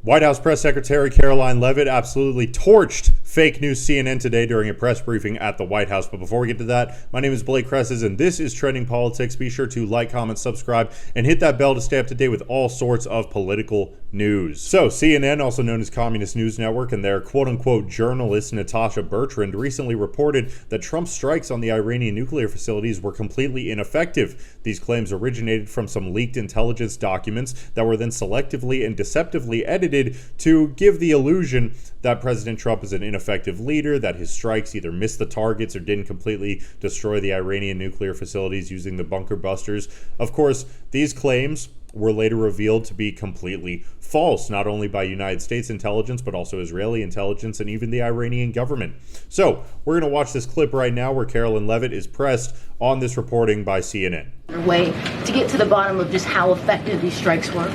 White House Press Secretary Karoline Leavitt absolutely torched fake news CNN today during a press briefing at the White House. But before we get to that, my name is Blake Cresses, and this is Trending Politics. Be sure to like, comment, subscribe, and hit that bell to stay up to date with all sorts of political news. So, CNN, also known as Communist News Network, and their quote-unquote journalist Natasha Bertrand recently reported that Trump's strikes on the Iranian nuclear facilities were completely ineffective. These claims originated from some leaked intelligence documents that were then selectively and deceptively edited to give the illusion that President Trump is an ineffective leader, that his strikes either missed the targets or didn't completely destroy the Iranian nuclear facilities using the bunker busters. Of course, these claims were later revealed to be completely false, not only by United States intelligence, but also Israeli intelligence and even the Iranian government. So, we're going to watch this clip right now where Karoline Leavitt is pressed on this reporting by CNN. Way to get to the bottom of just how effective these strikes were.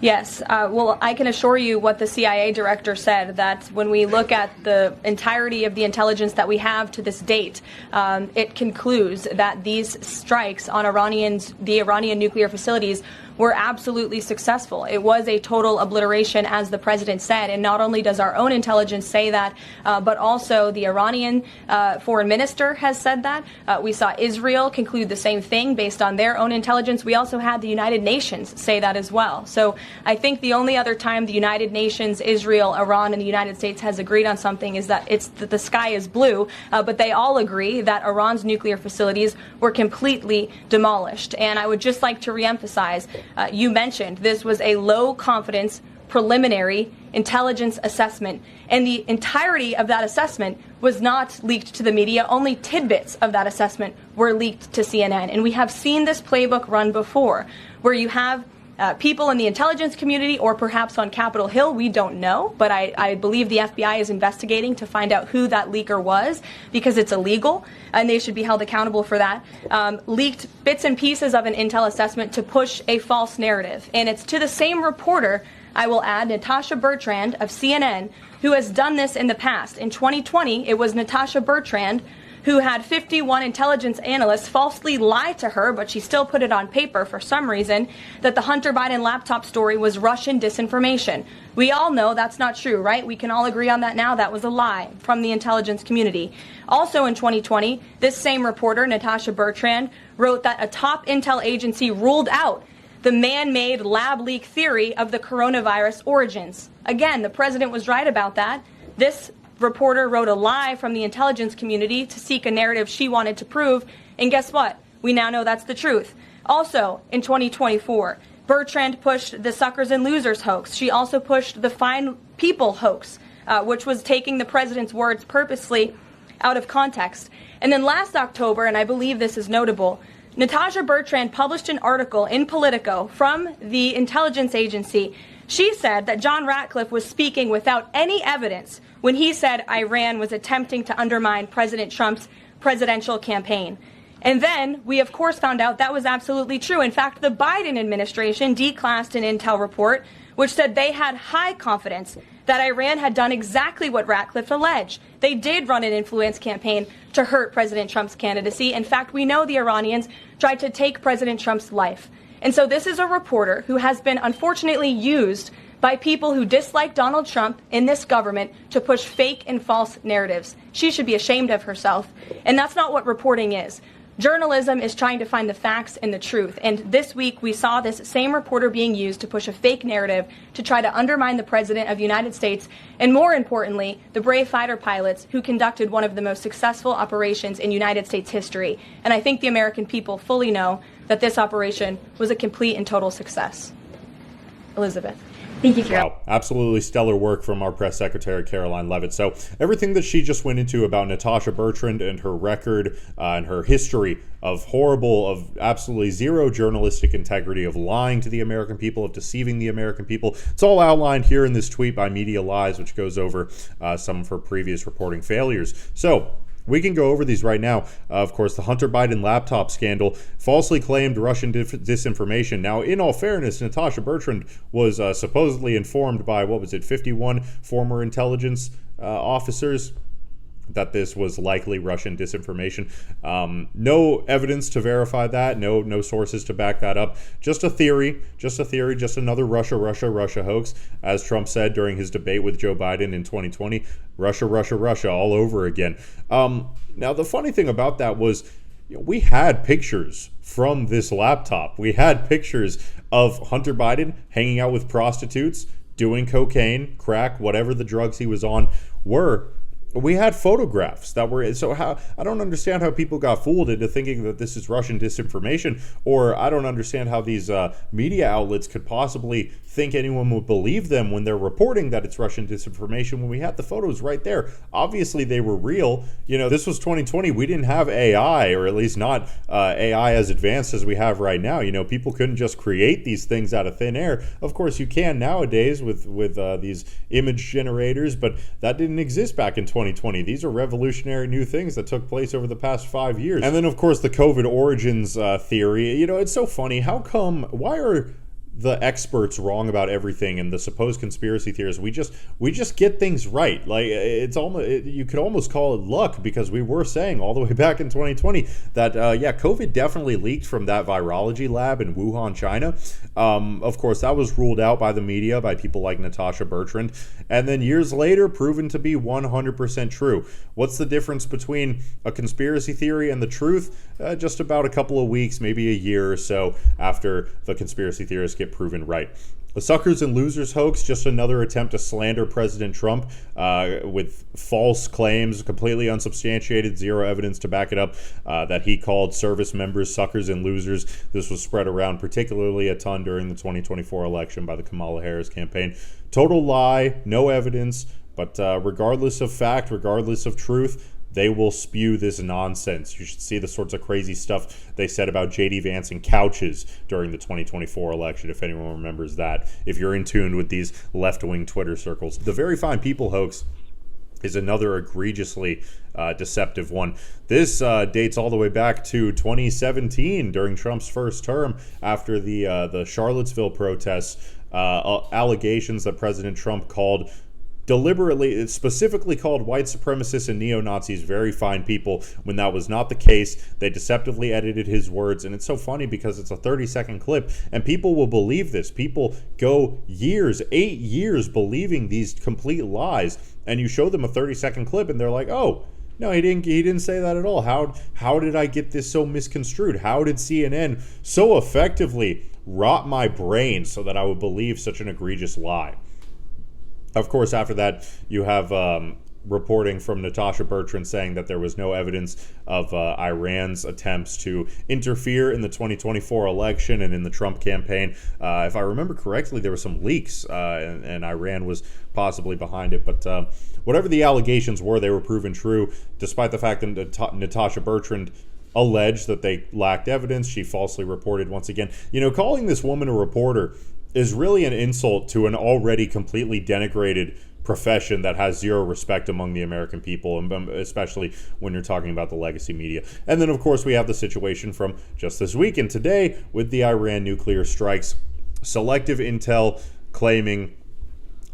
Yes. Well, I can assure you what the CIA director said, that when we look at the entirety of the intelligence that we have to this date, it concludes that these strikes on the Iranian nuclear facilities were absolutely successful. It was a total obliteration, as the president said. And not only does our own intelligence say that, but also the Iranian foreign minister has said that. We saw Israel conclude the same thing based on their own intelligence. We also had the United Nations say that as well. So I think the only other time the United Nations, Israel, Iran, and the United States has agreed on something is that the sky is blue, but they all agree that Iran's nuclear facilities were completely demolished. And I would just like to reemphasize, you mentioned this was a low confidence preliminary intelligence assessment, and the entirety of that assessment was not leaked to the media. Only tidbits of that assessment were leaked to CNN. And we have seen this playbook run before, where you have people in the intelligence community, or perhaps on Capitol Hill, we don't know, but I believe the FBI is investigating to find out who that leaker was, because it's illegal and they should be held accountable for that. Leaked bits and pieces of an intel assessment to push a false narrative. And it's to the same reporter, I will add, Natasha Bertrand of CNN, who has done this in the past. In 2020, it was Natasha Bertrand who had 51 intelligence analysts falsely lie to her, but she still put it on paper for some reason, that the Hunter Biden laptop story was Russian disinformation. We all know that's not true, right? We can all agree on that now. That was a lie from the intelligence community. Also in 2020, this same reporter, Natasha Bertrand, wrote that a top intel agency ruled out the man-made lab leak theory of the coronavirus origins. Again, the president was right about that. This reporter wrote a lie from the intelligence community to seek a narrative she wanted to prove, and guess what? We now know that's the truth. Also, in 2024, Bertrand pushed the suckers and losers hoax. She also pushed the fine people hoax, which was taking the president's words purposely out of context. And then last October, and I believe this is notable, Natasha Bertrand published an article in Politico from the intelligence agency. She said that John Ratcliffe was speaking without any evidence when he said Iran was attempting to undermine President Trump's presidential campaign. And then we, of course, found out that was absolutely true. In fact, the Biden administration declassed an intel report which said they had high confidence that Iran had done exactly what Ratcliffe alleged. They did run an influence campaign to hurt President Trump's candidacy. In fact, we know the Iranians tried to take President Trump's life. And so this is a reporter who has been unfortunately used by people who dislike Donald Trump in this government to push fake and false narratives. She should be ashamed of herself. And that's not what reporting is. Journalism is trying to find the facts and the truth. And this week we saw this same reporter being used to push a fake narrative to try to undermine the President of the United States, and more importantly, the brave fighter pilots who conducted one of the most successful operations in United States history. And I think the American people fully know that this operation was a complete and total success. Elizabeth. Thank you, Carol. Wow, absolutely stellar work from our press secretary, Karoline Leavitt. So everything that she just went into about Natasha Bertrand and her record and her history of absolutely zero journalistic integrity, of lying to the American people, of deceiving the American people, it's all outlined here in this tweet by Media Lies, which goes over some of her previous reporting failures. So we can go over these right now. Of course, the Hunter Biden laptop scandal, falsely claimed Russian disinformation. Now, in all fairness, Natasha Bertrand was supposedly informed by, 51 former intelligence officers. that this was likely Russian disinformation. No evidence to verify that, no sources to back that up. Just a theory, just another Russia hoax. As Trump said during his debate with Joe Biden in 2020, Russia all over again. Now, the funny thing about that was, we had pictures from this laptop. We had pictures of Hunter Biden hanging out with prostitutes, doing cocaine, crack, whatever the drugs he was on were. We had photographs that were, so how, I don't understand how people got fooled into thinking that this is Russian disinformation, or I don't understand how these media outlets could possibly think anyone would believe them when they're reporting that it's Russian disinformation when we had the photos right there. Obviously they were real. This was 2020. We didn't have AI, or at least not AI as advanced as we have right now. People couldn't just create these things out of thin air. Of course you can nowadays with these image generators, but that didn't exist back in 2020. These are revolutionary new things that took place over the past 5 years. And then, of course, the COVID origins theory. It's so funny. Why are the experts wrong about everything, and the supposed conspiracy theorists, we just get things right? Like, it's almost, you could almost call it luck, because we were saying all the way back in 2020 that COVID definitely leaked from that virology lab in Wuhan, China. Of course, that was ruled out by the media, by people like Natasha, Bertrand, and then years later proven to be 100% true. What's the difference between a conspiracy theory and the truth? Just about a couple of weeks, maybe a year or so after the conspiracy theorists get proven right. The suckers and losers hoax, just another attempt to slander President Trump with false claims, completely unsubstantiated, zero evidence to back it up, that he called service members suckers and losers. This was spread around particularly a ton during the 2024 election by the Kamala Harris campaign. Total lie, no evidence, but regardless of fact, regardless of truth, they will spew this nonsense. You should see the sorts of crazy stuff they said about J.D. Vance and couches during the 2024 election, if anyone remembers that, if you're in tune with these left-wing Twitter circles. The Very Fine People hoax is another egregiously deceptive one. This dates all the way back to 2017 during Trump's first term, after the Charlottesville protests, allegations that President Trump called specifically called white supremacists and neo-Nazis very fine people, when that was not the case. They deceptively edited his words, and it's so funny because it's a 30-second clip, and people will believe this. People go years, 8 years, believing these complete lies, and you show them a 30-second clip, and they're like, oh, no, he didn't say that at all. How did I get this so misconstrued? How did CNN so effectively rot my brain so that I would believe such an egregious lie? Of course, after that, you have reporting from Natasha Bertrand saying that there was no evidence of Iran's attempts to interfere in the 2024 election and in the Trump campaign. If I remember correctly, there were some leaks, and Iran was possibly behind it. But whatever the allegations were, they were proven true, despite the fact that Natasha Bertrand alleged that they lacked evidence. She falsely reported once again. Calling this woman a reporter is really an insult to an already completely denigrated profession that has zero respect among the American people, and especially when you're talking about the legacy media. And then, of course, we have the situation from just this week and today with the Iran nuclear strikes. Selective intel claiming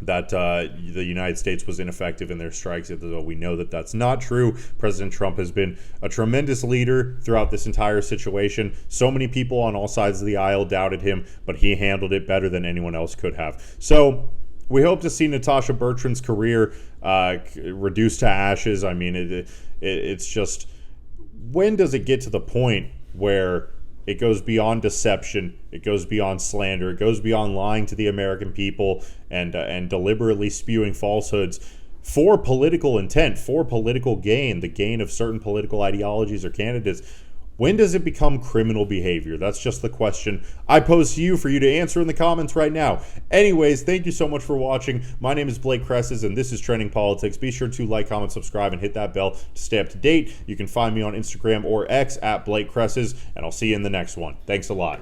that the United States was ineffective in their strikes, though we know that that's not true. President Trump has been a tremendous leader throughout this entire situation. So many people on all sides of the aisle doubted him, but he handled it better than anyone else could have. So we hope to see Natasha Bertrand's career reduced to ashes. I mean, it's just, when does it get to the point where it goes beyond deception, it goes beyond slander, it goes beyond lying to the American people and deliberately spewing falsehoods for political intent, for political gain, the gain of certain political ideologies or candidates? When does it become criminal behavior? That's just the question I pose to you for you to answer in the comments right now. Anyways, thank you so much for watching. My name is Blake Cresses, and this is Trending Politics. Be sure to like, comment, subscribe, and hit that bell to stay up to date. You can find me on Instagram or X at Blake Cresses, and I'll see you in the next one. Thanks a lot.